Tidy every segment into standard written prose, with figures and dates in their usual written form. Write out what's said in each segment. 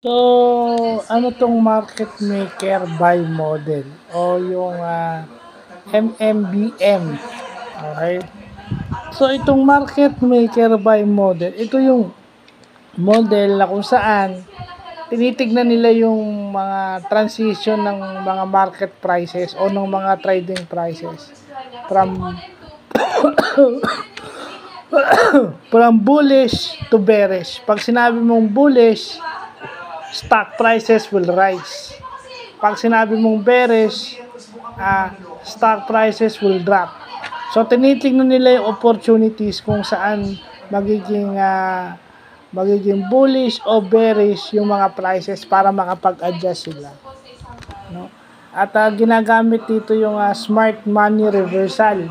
So, ano tong market maker buy model o yung MMBM. Okay? So, itong market maker buy model, ito yung model na kung saan tinitignan nila yung mga transition ng mga market prices o ng mga trading prices from from bullish to bearish. Pag sinabi mong bullish, stock prices will rise. Pag sinabi mong bearish, stock prices will drop. So, tinitingnan nila yung opportunities kung saan magiging bullish o bearish yung mga prices para makapag-adjust sila. No? At ginagamit dito yung smart money reversal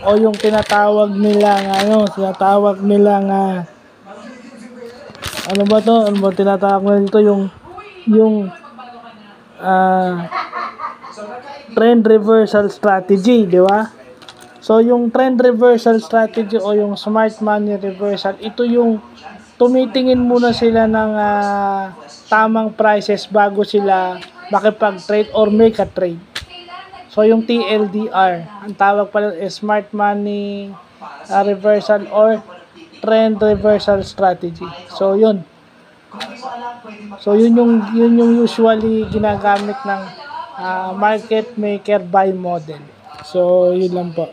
o yung tinatawag nilang ano ba to? Ano ba tinatawag nila dito? Yung trend reversal strategy, di ba? So, yung trend reversal strategy o yung smart money reversal, ito yung tumitingin muna sila ng tamang prices bago sila makipag-trade or make a trade. So, yung TLDR, ang tawag pala is smart money reversal or trend reversal strategy. So, yun. So, yun yung usually ginagamit ng market maker buy model. So, yun lang po.